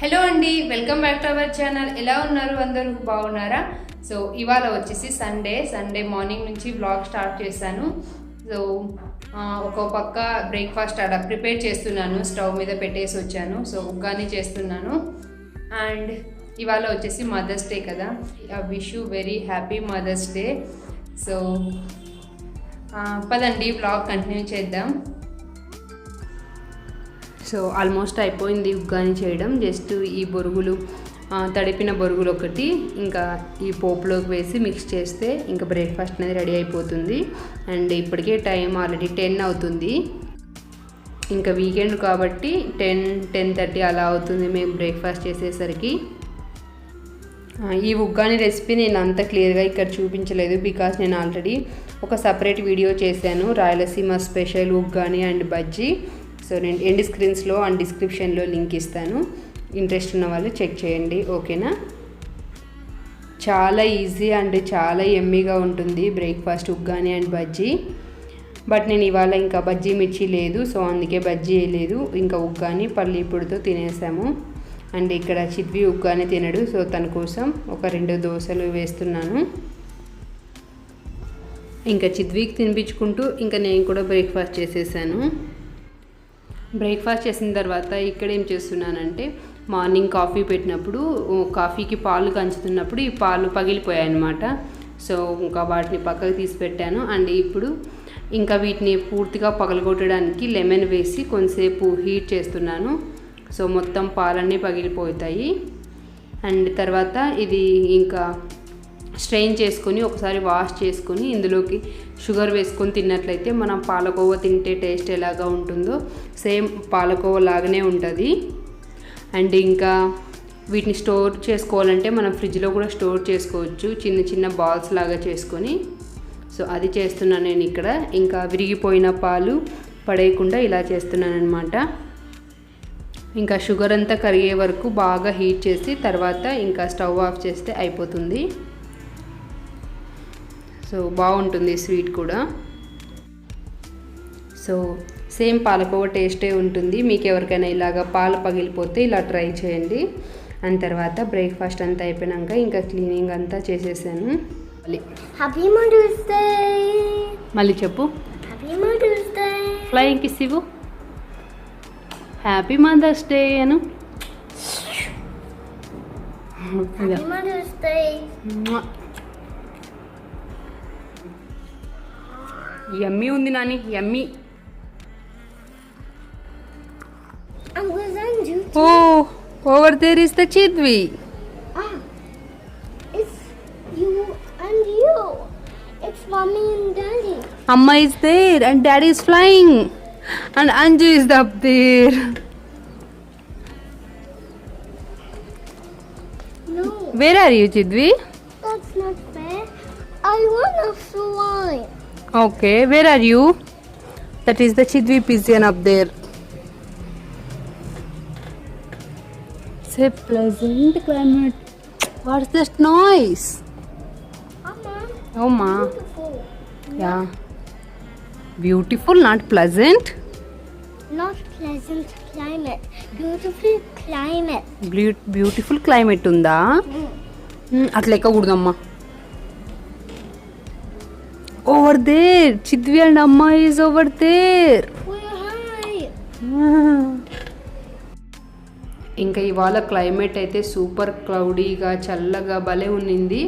Hello అండి, welcome back to our channel. ఎలా ఉన్నారు? అందరూ బాగున్నారా? సో ఇవాళ వచ్చేసి సండే మార్నింగ్ నుంచి వ్లాగ్ స్టార్ట్ చేశాను. సో ఒక పక్క బ్రేక్ఫాస్ట్ అలా ప్రిపేర్ చేస్తున్నాను, స్టవ్ మీద పెట్టేసి వచ్చాను. సో ఉగ్గాని చేస్తున్నాను. అండ్ ఇవాళ వచ్చేసి మదర్స్ డే కదా, wish you very happy mother's day. So పదండి వ్లాగ్ కంటిన్యూ చేద్దాం. సో ఆల్మోస్ట్ అయిపోయింది ఉగ్గాని చేయడం. జస్ట్ ఈ బొరుగులు, తడిపిన బొరుగులు ఒకటి ఇంకా ఈ పోపులోకి వేసి మిక్స్ చేస్తే ఇంకా బ్రేక్ఫాస్ట్ అనేది రెడీ అయిపోతుంది. అండ్ ఇప్పటికే టైం ఆల్రెడీ 10 అవుతుంది. ఇంకా వీకెండ్ కాబట్టి 10-10:30 అలా అవుతుంది మేము బ్రేక్ఫాస్ట్ చేసేసరికి. ఈ ఉగ్గాని రెసిపీ నేను అంత క్లియర్గా ఇక్కడ చూపించలేదు, బికాస్ నేను ఆల్రెడీ ఒక సపరేట్ వీడియో చేశాను, Rayalaseema special uggani and bajji. So నేను ఎండ్ స్క్రీన్స్లో అండ్ డిస్క్రిప్షన్లో లింక్ ఇస్తాను, ఇంట్రెస్ట్ ఉన్న వాళ్ళు చెక్ చేయండి, ఓకేనా. చాలా ఈజీ అండ్ చాలా ఎమ్మీగా ఉంటుంది breakfast uggani and bajji. But నేను ఇవాళ ఇంకా బజ్జీ మిర్చి లేదు, సో అందుకే బజ్జీ వేయలేదు. ఇంకా ఉగ్గాని పల్లి పొడితో తినేసాము. అండ్ ఇక్కడ చిద్వి ఉగ్గాని తినడు, సో తన కోసం ఒక 2 దోశలు వేస్తున్నాను. ఇంకా చిద్వికి తినిపించుకుంటూ ఇంకా నేను కూడా బ్రేక్ఫాస్ట్ చేసేసాను. బ్రేక్ఫాస్ట్ చేసిన తర్వాత ఇక్కడ ఏం చేస్తున్నానంటే, మార్నింగ్ కాఫీ పెట్టినప్పుడు కాఫీకి పాలు కంచుతున్నప్పుడు ఈ పాలు పగిలిపోయాయి అన్నమాట. సో ఇంకా వాటిని పక్కకు తీసి పెట్టాను. అండ్ ఇప్పుడు ఇంకా వీటిని పూర్తిగా పగలగొట్టడానికి లెమన్ వేసి కొంతసేపు హీట్ చేస్తున్నాను. సో మొత్తం పాలన్నీ పగిలిపోతాయి. అండ్ తర్వాత ఇది ఇంకా స్ట్రెయిన్ చేసుకొని ఒకసారి వాష్ చేసుకొని ఇందులోకి షుగర్ వేసుకొని తిన్నట్లయితే మనం పాలకోవా తింటే టేస్ట్ ఎలాగా ఉంటుందో సేమ్ పాలకోవా లాగానే ఉంటుంది. అండ్ ఇంకా వీటిని స్టోర్ చేసుకోవాలంటే మనం ఫ్రిడ్జ్లో కూడా స్టోర్ చేసుకోవచ్చు, చిన్న చిన్న బాల్స్ లాగా చేసుకొని. సో అది చేస్తున్నాను నేను ఇక్కడ. ఇంకా విరిగిపోయిన పాలు పడేయకుండా ఇలా చేస్తున్నాను అనమాట. ఇంకా షుగర్ అంతా కరిగే వరకు బాగా హీట్ చేసి తర్వాత ఇంకా స్టవ్ ఆఫ్ చేస్తే అయిపోతుంది. సో బాగుంటుంది స్వీట్ కూడా. సో సేమ్ పాలకోవా టేస్టే ఉంటుంది. మీకు ఎవరికైనా ఇలాగ పాలు పగిలిపోతే ఇలా ట్రై చేయండి. అండ్ తర్వాత బ్రేక్ఫాస్ట్ అంతా అయిపోయాక ఇంకా క్లీనింగ్ అంతా చేసేసాను. Happy mother's day. మళ్ళీ చెప్పు. Happy mother's day. Flying kiss ఇవ్వు. హ్యాపీ మదర్స్ డే అను. Happy mother's day. యమ్మీ ఉంది నాని, యమ్మీ. Oh, over there is the Chidvi. It's you and you. It's mommy and daddy. Amma is there and daddy is flying and Anju is up there. No. Where are you, Chidvi? That's not fair. I want to fly. Okay, where are you? That is the Chidvi pigeon up there. It's a pleasant climate. What's this noise? Mama. Oh ma. Beautiful. Yeah. Beautiful, not pleasant. Not pleasant climate. Beautiful climate. Beautiful climate ఉందా? అట్లా ఎక్కకూడదమ్మా. Over there, Chidvi and Amma is over there. Hi. ఇంకా ఇవాళ climate అయితే super క్లౌడీగా చల్లగా భలే ఉన్నింది.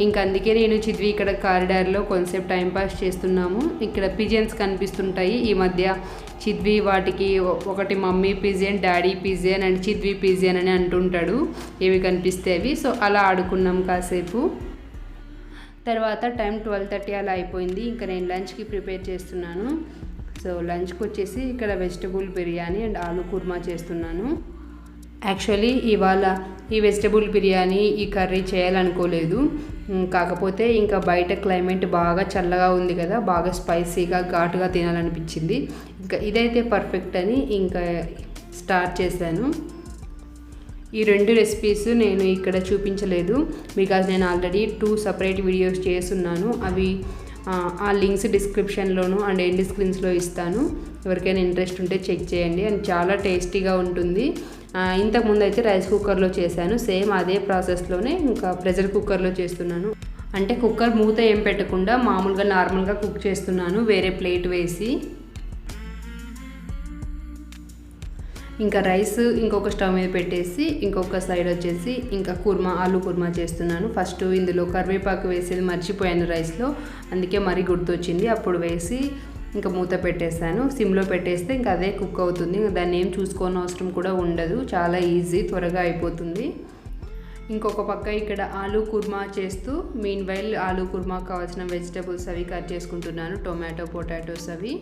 ఇంకా అందుకే నేను చిద్వి ఇక్కడ కారిడార్లో కొంతసేపు టైంపాస్ చేస్తున్నాము. ఇక్కడ పిజియన్స్ కనిపిస్తుంటాయి ఈ మధ్య. చిద్వి వాటికి ఒకటి mummy pigeon, daddy pigeon and Chidvi pigeon అని అంటుంటాడు ఏవి కనిపిస్తే అవి. సో అలా ఆడుకున్నాం కాసేపు. తర్వాత టైం 12:30 అలా అయిపోయింది. ఇంకా నేను లంచ్కి ప్రిపేర్ చేస్తున్నాను. సో లంచ్కి వచ్చేసి ఇక్కడ వెజిటబుల్ బిర్యానీ అండ్ ఆలూ కుర్మా చేస్తున్నాను. యాక్చువల్లీ ఇవాళ ఈ వెజిటబుల్ బిర్యానీ ఈ కర్రీ చేయాలనుకోలేదు, కాకపోతే ఇంకా బయట క్లైమేట్ బాగా చల్లగా ఉంది కదా, బాగా స్పైసీగా ఘాటుగా తినాలనిపించింది. ఇంకా ఇదైతే పర్ఫెక్ట్ అని ఇంకా స్టార్ట్ చేశాను. ఈ 2 రెసిపీస్ నేను ఇక్కడ చూపించలేదు, బికాజ్ నేను ఆల్రెడీ 2 సపరేట్ వీడియోస్ చేస్తున్నాను. అవి ఆ లింక్స్ డిస్క్రిప్షన్లోను అండ్ ఎండ్ స్క్రీన్స్లో ఇస్తాను, ఎవరికైనా ఇంట్రెస్ట్ ఉంటే చెక్ చేయండి. అండ్ చాలా టేస్టీగా ఉంటుంది. ఇంతకుముందు అయితే రైస్ కుక్కర్లో చేశాను, సేమ్ అదే ప్రాసెస్లోనే ఇంకా ప్రెషర్ కుక్కర్లో చేస్తున్నాను. అంటే కుక్కర్ మూత ఏం పెట్టకుండా మామూలుగా నార్మల్గా కుక్ చేస్తున్నాను వేరే ప్లేట్ వేసి. ఇంకా రైస్ ఇంకొక స్టవ్ మీద పెట్టేసి ఇంకొక సైడ్ వచ్చేసి ఇంకా ఆలు కుర్మా చేస్తున్నాను. ఫస్ట్ ఇందులో కరివేపాకు వేసేది మర్చిపోయాను రైస్లో, అందుకే మరీ గుర్తొచ్చింది. అప్పుడు వేసి ఇంకా మూత పెట్టేశాను. సిమ్లో పెట్టేస్తే ఇంకా అదే కుక్ అవుతుంది. దాన్ని ఏం చూసుకోని అవసరం కూడా ఉండదు, చాలా ఈజీ, త్వరగా అయిపోతుంది. ఇంకొక పక్క ఇక్కడ ఆలు కుర్మా చేస్తూ మీన్ వైల్ ఆలు కుర్మాకు కావాల్సిన వెజిటబుల్స్ అవి కట్ చేసుకుంటున్నాను, టొమాటో, పొటాటోస్ అవి.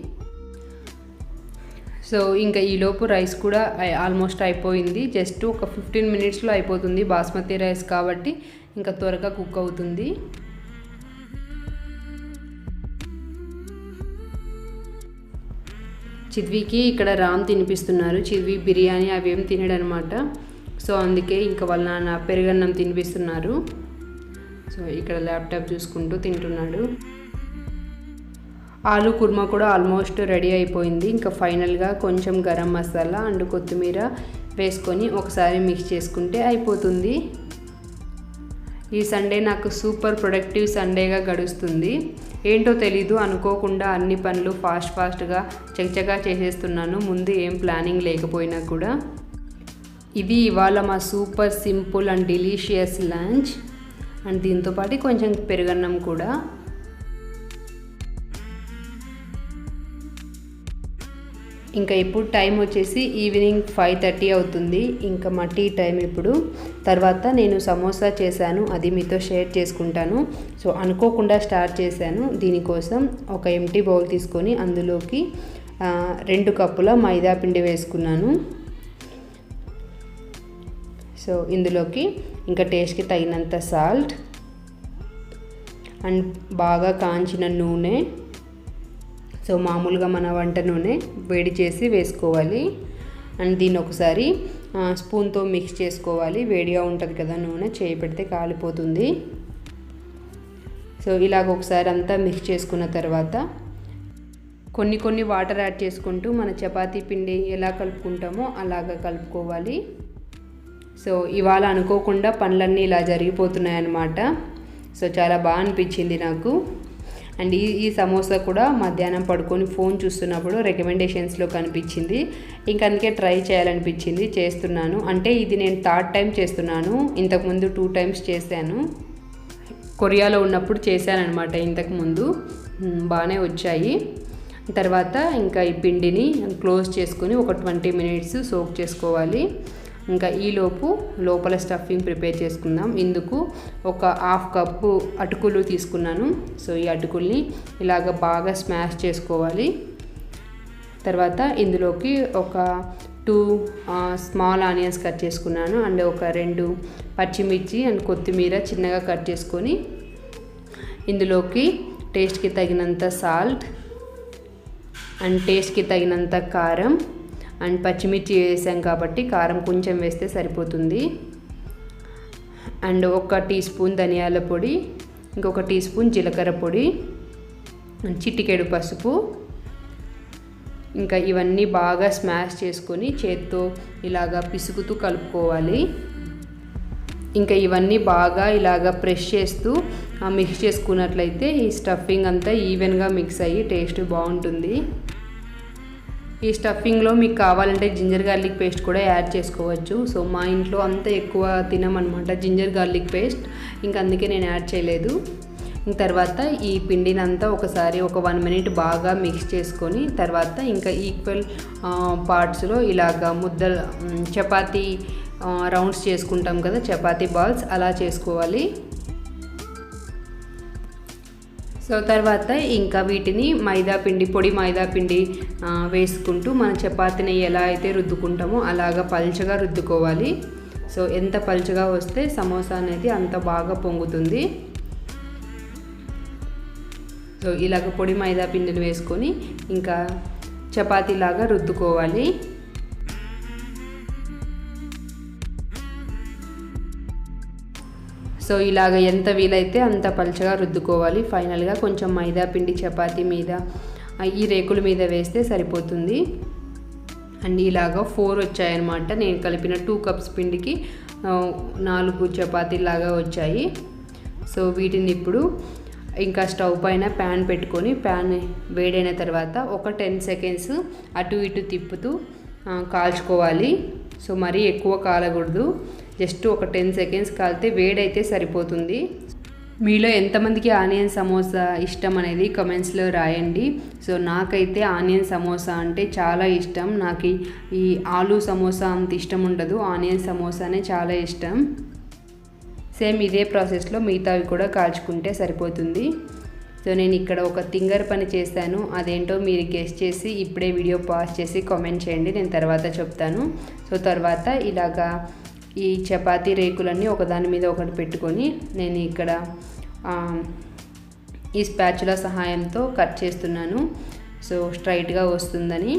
సో ఇంకా ఈలోపు రైస్ కూడా ఆల్మోస్ట్ అయిపోయింది. జస్ట్ ఒక 15 మినిట్స్లో అయిపోతుంది, బాస్మతి రైస్ కాబట్టి ఇంకా త్వరగా కుక్ అవుతుంది. చిద్వికి ఇక్కడ రామ్ తినిపిస్తున్నారు. చిద్వి బిర్యానీ అవేం తినడనమాట. సో అందుకే ఇంకా వాళ్ళ నాన్న పెరుగన్నం తినిపిస్తున్నారు. సో ఇక్కడ ల్యాప్టాప్ చూసుకుంటూ తింటున్నాడు. ఆలు కుర్మా కూడా ఆల్మోస్ట్ రెడీ అయిపోయింది. ఇంకా ఫైనల్గా కొంచెం గరం మసాలా అండ్ కొత్తిమీర వేసుకొని ఒకసారి మిక్స్ చేసుకుంటే అయిపోతుంది. ఈ సండే నాకు సూపర్ ప్రొడక్టివ్ సండేగా గడుస్తుంది. ఏంటో తెలీదు, అనుకోకుండా అన్ని పనులు ఫాస్ట్గా చకచకా చేసేస్తున్నాను, ముందు ఏం ప్లానింగ్ లేకపోయినా కూడా. ఇది ఇవాళ మా super simple and delicious lunch. And దీంతోపాటు కొంచెం పెరుగన్నం కూడా. ఇంకా ఇప్పుడు టైం వచ్చేసి ఈవినింగ్ 5:30 అవుతుంది. ఇంకా మా టీ టైం ఇప్పుడు. తర్వాత నేను సమోసా చేశాను, అది మీతో షేర్ చేసుకుంటాను. సో అనుకోకుండా స్టార్ట్ చేశాను. దీనికోసం ఒక ఎంటీ బౌల్ తీసుకొని అందులోకి 2 కప్పుల మైదా పిండి వేసుకున్నాను. సో ఇందులోకి ఇంకా టేస్ట్కి తగినంత సాల్ట్ అండ్ బాగా కాంచిన నూనె. సో మామూలుగా మన వంట నూనె వేడి చేసి వేసుకోవాలి. అండ్ దీన్ని ఒకసారి స్పూన్తో మిక్స్ చేసుకోవాలి. వేడిగా ఉంటుంది కదా నూనె, చేయి పెడితే కాలిపోతుంది. సో ఇలాగ ఒకసారి అంతా మిక్స్ చేసుకున్న తర్వాత కొన్ని వాటర్ యాడ్ చేసుకుంటూ మన చపాతీ పిండి ఎలా కలుపుకుంటామో అలాగా కలుపుకోవాలి. సో ఇవాళ అనుకోకుండా పనులన్నీ ఇలా జరిగిపోతున్నాయన్నమాట. సో చాలా బాగా అనిపించింది నాకు. అండ్ ఈ సమోసా కూడా మధ్యాహ్నం పడుకొని ఫోన్ చూస్తున్నప్పుడు రికమెండేషన్స్లో కనిపించింది. ఇంక అందుకే ట్రై చేయాలనిపించింది, చేస్తున్నాను. అంటే ఇది నేను 3rd టైం చేస్తున్నాను, ఇంతకుముందు 2 టైమ్స్ చేశాను. కొరియాలో ఉన్నప్పుడు చేశానన్నమాట ఇంతకుముందు, బాగానే వచ్చాయి. తర్వాత ఇంకా ఈ పిండిని క్లోజ్ చేసుకొని ఒక 20 మినిట్స్ సోక్ చేసుకోవాలి. ఇంకా ఈలోపు లోపల స్టఫింగ్ ప్రిపేర్ చేసుకుందాం. ఇందుకు ఒక 1/2 కప్పు అటుకులు తీసుకున్నాను. సో ఈ అటుకుల్ని ఇలాగ బాగా స్మాష్ చేసుకోవాలి. తర్వాత ఇందులోకి ఒక 2 స్మాల్ ఆనియన్స్ కట్ చేసుకున్నాను. అండ్ ఒక 2 పచ్చిమిర్చి అండ్ కొత్తిమీర చిన్నగా కట్ చేసుకొని ఇందులోకి టేస్ట్కి తగినంత సాల్ట్ అండ్ టేస్ట్కి తగినంత కారం అండ్ పచ్చిమిర్చి వేసాం కాబట్టి కారం కొంచెం వేస్తే సరిపోతుంది. అండ్ 1 టీ స్పూన్ ధనియాల పొడి, ఇంకొక టీ స్పూన్ జీలకర్ర పొడి, చిటికెడు పసుపు. ఇంకా ఇవన్నీ బాగా స్మాష్ చేసుకొని చేత్తో ఇలాగా పిసుకుతూ కలుపుకోవాలి. ఇంకా ఇవన్నీ బాగా ఇలాగా ప్రెస్ చేస్తూ మిక్స్ చేసుకున్నట్లయితే ఈ స్టఫింగ్ అంతా ఈవెన్గా మిక్స్ అయ్యి టేస్ట్ బాగుంటుంది. ఈ స్టఫింగ్లో మీకు కావాలంటే జింజర్ గార్లిక్ పేస్ట్ కూడా యాడ్ చేసుకోవచ్చు. సో మా ఇంట్లో అంత ఎక్కువ తినమన్నమాట జింజర్ గార్లిక్ పేస్ట్, ఇంకా అందుకే నేను యాడ్ చేయలేదు. తర్వాత ఈ పిండిని అంతా ఒకసారి ఒక 1 మినిట్ బాగా మిక్స్ చేసుకొని తర్వాత ఇంకా ఈక్వల్ పార్ట్స్లో ఇలాగా చపాతీ రౌండ్స్ చేసుకుంటాం కదా, చపాతీ బాల్స్ అలా చేసుకోవాలి. సో తర్వాత ఇంకా వీటిని పొడి మైదా పిండి వేసుకుంటూ మన చపాతీని ఎలా అయితే రుద్దుకుంటామో అలాగా పల్చగా రుద్దుకోవాలి. సో ఎంత పల్చగా వస్తే సమోసా అనేది అంత బాగా పొంగుతుంది. సో ఇలాగ పొడి మైదా పిండిని వేసుకొని ఇంకా చపాతీలాగా రుద్దుకోవాలి. సో ఇలాగ ఎంత వీలైతే అంత పలుచగా రుద్దుకోవాలి. ఫైనల్గా కొంచెం మైదా పిండి చపాతీ మీద ఈ రేకుల మీద వేస్తే సరిపోతుంది. అండ్ ఇలాగా 4 వచ్చాయన్నమాట. నేను కలిపిన 2 కప్స్ పిండికి 4 చపాతీలాగా వచ్చాయి. సో వీటిని ఇప్పుడు ఇంకా స్టవ్ పైన ప్యాన్ పెట్టుకొని ప్యాన్ వేడైన తర్వాత ఒక 10 సెకండ్స్ అటు ఇటు తిప్పుతూ కాల్చుకోవాలి. సో మరీ ఎక్కువ కాలకూడదు, జస్ట్ ఒక 10 సెకండ్స్ కాలితే వేడైతే సరిపోతుంది. మీలో ఎంతమందికి ఆనియన్ సమోసా ఇష్టం అనేది కమెంట్స్లో రాయండి. సో నాకైతే ఆనియన్ సమోసా అంటే చాలా ఇష్టం. నాకు ఈ ఆలూ సమోసా అంత ఇష్టం ఉండదు, ఆనియన్ సమోసానే చాలా ఇష్టం. సేమ్ ఇదే ప్రాసెస్లో మిగతావి కూడా కాల్చుకుంటే సరిపోతుంది. సో నేను ఇక్కడ ఒక తింగర్ పని చేశాను, అదేంటో మీరు గెస్ చేసి ఇప్పుడే వీడియో పాజ్ చేసి కామెంట్ చేయండి, నేను తర్వాత చెప్తాను. సో తర్వాత ఇలాగా ఈ చపాతీ రేకులన్నీ ఒకదాని మీద ఒకటి పెట్టుకొని నేను ఇక్కడ ఈ స్పాచులా సహాయంతో కట్ చేస్తున్నాను. సో స్ట్రైట్గా వస్తుందని.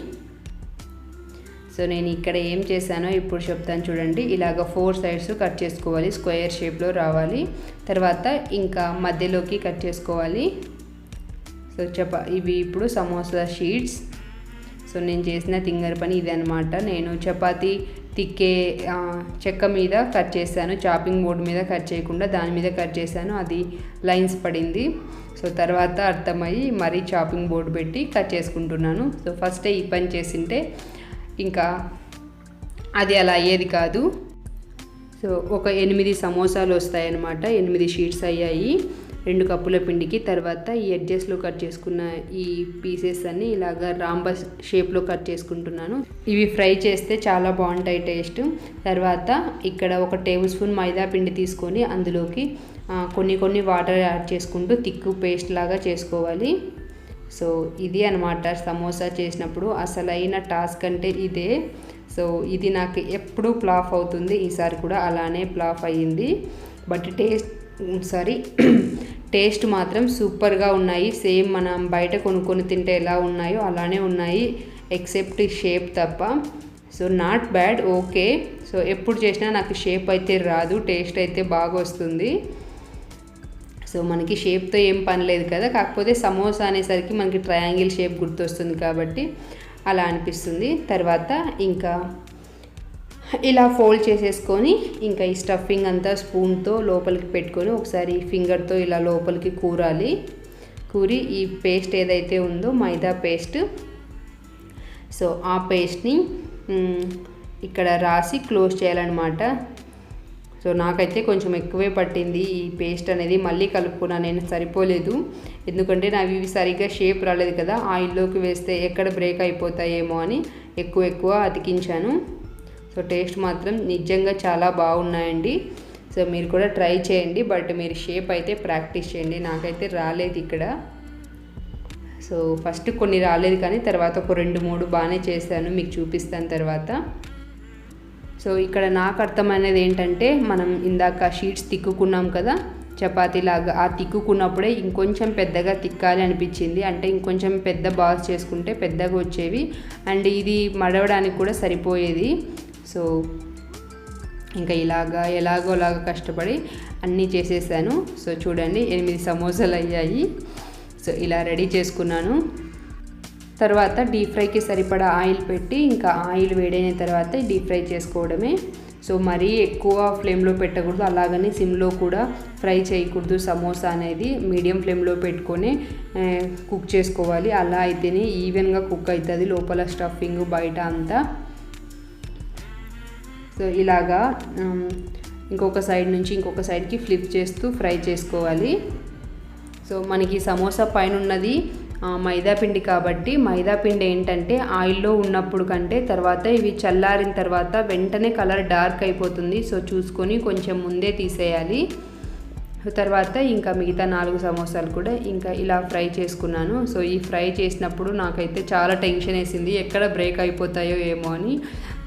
సో నేను ఇక్కడ ఏం చేశానో ఇప్పుడు చెప్తాను చూడండి. ఇలాగ 4 సైడ్స్ కట్ చేసుకోవాలి, స్క్వేర్ షేప్లో రావాలి. తర్వాత ఇంకా మధ్యలోకి కట్ చేసుకోవాలి. సో ఇవి ఇప్పుడు సమోసా షీట్స్. సో నేను చేసిన తింగర్ పని ఇదే అనమాట. నేను చపాతీ తిక్కే చెక్క మీద కట్ చేశాను, చాపింగ్ బోర్డు మీద కట్ చేయకుండా దాని మీద కట్ చేశాను, అది లైన్స్ పడింది. సో తర్వాత అర్థమయ్యి మరీ చాపింగ్ బోర్డు పెట్టి కట్ చేసుకుంటున్నాను. సో ఫస్టే ఈ పని చేసింటే ఇంకా అది అలా అయ్యేది కాదు. సో ఒక 8 సమోసాలు వస్తాయన్నమాట. 8 షీట్స్ అయ్యాయి 2 కప్పుల పిండికి. తర్వాత ఈ ఎడ్జెస్లో కట్ చేసుకున్న ఈ పీసెస్ అన్ని ఇలాగ రాంబస్ షేప్లో కట్ చేసుకుంటున్నాను. ఇవి ఫ్రై చేస్తే చాలా బాగుంటాయి టేస్ట్. తర్వాత ఇక్కడ ఒక టేబుల్ స్పూన్ మైదా పిండి తీసుకొని అందులోకి కొన్ని వాటర్ యాడ్ చేసుకుంటూ థిక్ పేస్ట్ లాగా చేసుకోవాలి. సో ఇది అనమాట సమోసా చేసినప్పుడు అసలైన టాస్క్ అంటే ఇదే. సో ఇది నాకు ఎప్పుడూ ఫ్లాప్ అవుతుంది, ఈసారి కూడా అలానే ఫ్లాప్ అయ్యింది. బట్ టేస్ట్ మాత్రం సూపర్గా ఉన్నాయి. సేమ్ మనం బయట కొనుక్కొని తింటే ఎలా ఉన్నాయో అలానే ఉన్నాయి, ఎక్సెప్ట్ షేప్ తప్ప. So not bad, okay. So ఎప్పుడు చేసినా నాకు షేప్ అయితే రాదు, టేస్ట్ అయితే బాగా వస్తుంది. సో మనకి షేప్తో ఏం పని లేదు కదా, కాకపోతే సమోసా అనేసరికి మనకి ట్రయాంగిల్ షేప్ గుర్తొస్తుంది కాబట్టి అలా అనిపిస్తుంది. తర్వాత ఇంకా ఇలా ఫోల్డ్ చేసేసుకొని ఇంకా ఈ స్టఫింగ్ అంతా స్పూన్తో లోపలికి పెట్టుకొని ఒకసారి ఫింగర్తో ఇలా లోపలికి కూరి ఈ పేస్ట్ ఏదైతే ఉందో మైదా పేస్ట్, సో ఆ పేస్ట్ని ఇక్కడ రాసి క్లోజ్ చేయాలన్నమాట. సో నాకైతే కొంచెం ఎక్కువే పట్టింది ఈ పేస్ట్ అనేది, మళ్ళీ కలుపుకున్నాను నేను, సరిపోలేదు. ఎందుకంటే నావి ఇవి సరిగ్గా షేప్ రాలేదు కదా, ఆయిల్లోకి వేస్తే ఎక్కడ బ్రేక్ అయిపోతాయేమో అని ఎక్కువ అతికించాను. సో టేస్ట్ మాత్రం నిజంగా చాలా బాగున్నాయండి. సో మీరు కూడా ట్రై చేయండి, బట్ మీరు షేప్ అయితే ప్రాక్టీస్ చేయండి. నాకైతే రాలేదు ఇక్కడ. సో ఫస్ట్ కొన్ని రాలేదు కానీ తర్వాత ఒక 2-3 బాగానే చేశాను, మీకు చూపిస్తాను తర్వాత. సో ఇక్కడ నాకు అర్థమైనది ఏంటంటే మనం ఇందాక షీట్స్ తిక్కుకున్నాం కదా చపాతీలాగా, ఆ తిక్కుకున్నప్పుడే ఇంకొంచెం పెద్దగా తిక్కాలి అనిపించింది. అంటే ఇంకొంచెం పెద్ద బాల్స్ చేసుకుంటే పెద్దగా వచ్చేవి అండ్ ఇది మడవడానికి కూడా సరిపోయేది. సో ఇంకా ఎలాగోలాగా కష్టపడి అన్నీ చేసేసాను. సో చూడండి 8 సమోసాలు అయ్యాయి. సో ఇలా రెడీ చేసుకున్నాను. తర్వాత డీప్ ఫ్రైకి సరిపడా ఆయిల్ పెట్టి ఇంకా ఆయిల్ వేడైన తర్వాత డీప్ ఫ్రై చేసుకోవడమే. సో మరీ ఎక్కువ ఫ్లేమ్లో పెట్టకూడదు, అలాగని సిమ్లో కూడా ఫ్రై చేయకూడదు. సమోసా అనేది మీడియం ఫ్లేమ్లో పెట్టుకొని కుక్ చేసుకోవాలి, అలా అయితేనే ఈవెన్గా కుక్ అవుతుంది లోపల స్టఫింగ్ బయట అంతా. సో ఇలాగా ఇంకొక సైడ్ నుంచి ఇంకొక సైడ్కి ఫ్లిప్ చేస్తూ ఫ్రై చేసుకోవాలి. సో మనకి సమోసా పైన ఉన్నది మైదా పిండి కాబట్టి మైదా పిండి ఏంటంటే ఆయిల్లో ఉన్నప్పుడు కంటే తర్వాత ఇవి చల్లారిన తర్వాత వెంటనే కలర్ డార్క్ అయిపోతుంది. సో చూసుకొని కొంచెం ముందే తీసేయాలి. తర్వాత ఇంకా మిగతా 4 సమోసాలు కూడా ఇంకా ఇలా ఫ్రై చేసుకున్నాను. సో ఈ ఫ్రై చేసినప్పుడు నాకైతే చాలా టెన్షన్ వేసింది, ఎక్కడ బ్రేక్ అయిపోతాయో ఏమో అని.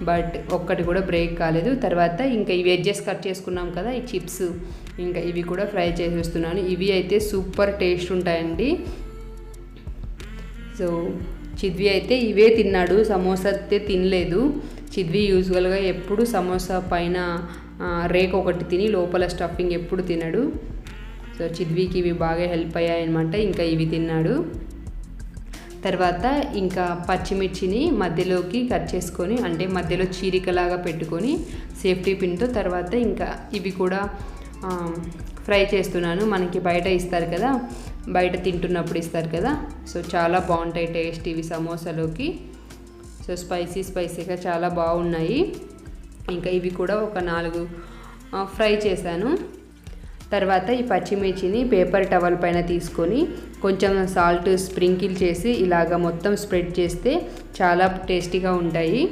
బట్ ఒక్కటి కూడా బ్రేక్ కాలేదు. తర్వాత ఇంకా ఇవి ఎడ్జెస్ కట్ చేసుకున్నాం కదా ఈ చిప్స్, ఇంకా ఇవి కూడా ఫ్రై చేసేస్తున్నాను. ఇవి అయితే సూపర్ టేస్ట్ ఉంటాయండి. సో చిద్వి అయితే ఇవే తిన్నాడు, సమోసా అయితే తినలేదు. చిద్వి యూజువల్గా ఎప్పుడు సమోసా పైన రేక్ ఒకటి తిని లోపల స్టఫింగ్ ఎప్పుడు తినడు. సో చిద్వికి ఇవి బాగా హెల్ప్ అయ్యాయన్నమాట, ఇంకా ఇవి తిన్నాడు. తర్వాత ఇంకా పచ్చిమిర్చిని మధ్యలోకి కట్ చేసుకొని, అంటే మధ్యలో చీరికలాగా పెట్టుకొని సేఫ్టీ పిన్తో, తర్వాత ఇంకా ఇవి కూడా ఫ్రై చేస్తున్నాను. మనకి బయట ఇస్తారు కదా, బయట తింటున్నప్పుడు ఇస్తారు కదా, సో చాలా బాగుంటాయి టేస్ట్ ఇవి సమోసాలోకి. సో స్పైసీగా చాలా బాగున్నాయి. ఇంకా ఇవి కూడా ఒక 4 ఫ్రై చేశాను. తర్వాత ఈ పచ్చిమిర్చిని పేపర్ టవల్ పైన తీసుకొని కొంచెం సాల్ట్ స్ప్రింకిల్ చేసి ఇలాగ మొత్తం స్ప్రెడ్ చేస్తే చాలా టేస్టీగా ఉంటాయి.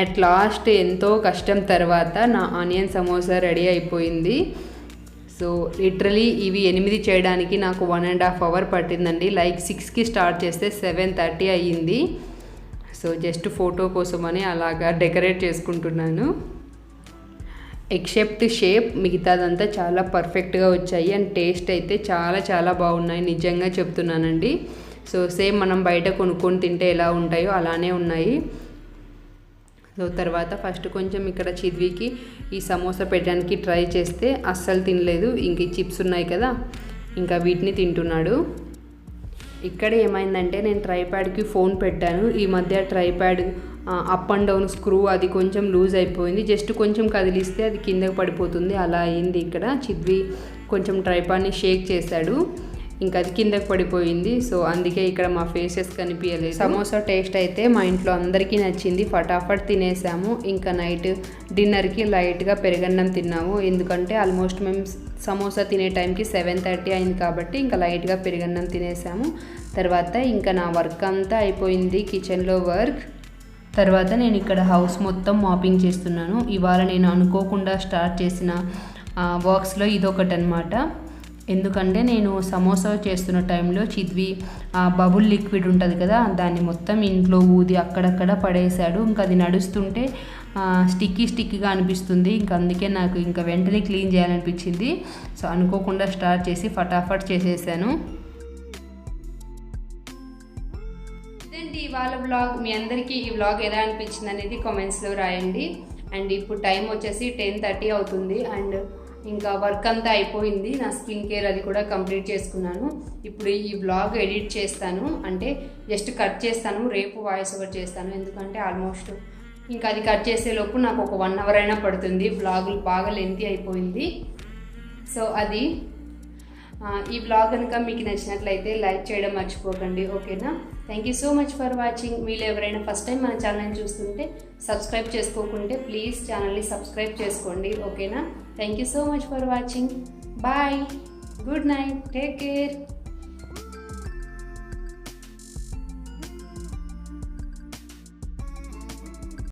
అట్ లాస్ట్ ఎంతో కష్టం తర్వాత నా ఆనియన్ సమోసా రెడీ అయిపోయింది. సో లిటరలీ ఇవి 8 చేయడానికి నాకు 1.5 అవర్ పట్టిందండి. లైక్ 6కి స్టార్ట్ చేస్తే 7:30 అయ్యింది. సో జస్ట్ ఫోటో కోసమని అలాగా డెకరేట్ చేసుకుంటున్నాను. ఎక్సెప్ట్ షేప్, మిగతాదంతా చాలా పర్ఫెక్ట్గా వచ్చాయి. అండ్ టేస్ట్ అయితే చాలా బాగున్నాయి, నిజంగా చెప్తున్నానండి. సో సేమ్ మనం బయట కొనుక్కొని తింటే ఎలా ఉంటాయో అలానే ఉన్నాయి. సో తర్వాత ఫస్ట్ కొంచెం ఇక్కడ చిద్వికి ఈ సమోసా పెట్టడానికి ట్రై చేస్తే అస్సలు తినలేదు. ఇంక ఈ చిప్స్ ఉన్నాయి కదా, ఇంకా వీటిని తింటున్నాడు. ఇక్కడ ఏమైందంటే నేను ట్రైప్యాడ్కి ఫోన్ పెట్టాను. ఈ మధ్య tripod up and down screw అది కొంచెం లూజ్ అయిపోయింది. జస్ట్ కొంచెం కదిలిస్తే అది కిందకి పడిపోతుంది, అలా అయింది. ఇక్కడ చిద్వి కొంచెం ట్రైప్యాడ్ని షేక్ చేశాడు, ఇంకా అది కిందకి పడిపోయింది. సో అందుకే ఇక్కడ మా ఫేసెస్ కనిపించలేదు. సమోసా టేస్ట్ అయితే మా ఇంట్లో అందరికీ నచ్చింది. ఫటాఫట్ తినేసాము. ఇంకా నైట్ డిన్నర్కి లైట్గా పెరుగన్నం తిన్నాము. ఎందుకంటే ఆల్మోస్ట్ మేము సమోసా తినే టైంకి 7:30 అయింది కాబట్టి ఇంకా లైట్గా పెరుగన్నం తినేసాము. తర్వాత ఇంకా నా వర్క్ అంతా అయిపోయింది, కిచెన్లో వర్క్. తర్వాత నేను ఇక్కడ హౌస్ మొత్తం మాపింగ్ చేస్తున్నాను. ఇవాళ నేను అనుకోకుండా స్టార్ట్ చేసిన వర్క్స్లో ఇదొకటి అనమాట. ఎందుకంటే నేను సమోసా చేస్తున్న టైంలో చిద్వి బబుల్ లిక్విడ్ ఉంటుంది కదా, దాన్ని మొత్తం ఇంట్లో ఊది అక్కడక్కడ పడేశాడు. ఇంకా అది నడుస్తుంటే స్టిక్కీగా అనిపిస్తుంది. ఇంకా అందుకే నాకు ఇంకా వెంటనే క్లీన్ చేయాలనిపించింది. సో అనుకోకుండా స్టార్ట్ చేసి ఫటాఫట్ చేసేసాను. ఇదండి ఇవాళ వ్లాగ్. మీ అందరికీ ఈ వ్లాగ్ ఎలా అనిపించింది అనేది కామెంట్స్లో రాయండి. అండ్ ఇప్పుడు టైం వచ్చేసి 10:30 అవుతుంది. అండ్ ఇంకా వర్క్ అంతా అయిపోయింది. నా స్కిన్ కేర్ అది కూడా కంప్లీట్ చేసుకున్నాను. ఇప్పుడు ఈ వ్లాగ్ ఎడిట్ చేస్తాను, అంటే జస్ట్ కట్ చేస్తాను. రేపు వాయిస్ ఓవర్ చేస్తాను, ఎందుకంటే ఆల్మోస్ట్ ఇంకా అది కట్ చేసేలోపు నాకు ఒక 1 అవర్ అయినా పడుతుంది. వ్లాగ్ బాగా లెంతీ అయిపోయింది. సో అది ఈ వ్లాగ్ కనుక మీకు నచ్చినట్లయితే లైక్ చేయడం మర్చిపోకండి, ఓకేనా? Thank you so much for watching. మీరు ఎవరైనా ఫస్ట్ టైం మన ఛానల్ని చూస్తుంటే సబ్స్క్రైబ్ చేసుకోకుంటే ప్లీజ్ ఛానల్ని సబ్స్క్రైబ్ చేసుకోండి, ఓకేనా? Thank you so much for watching. Bye, good night, take care.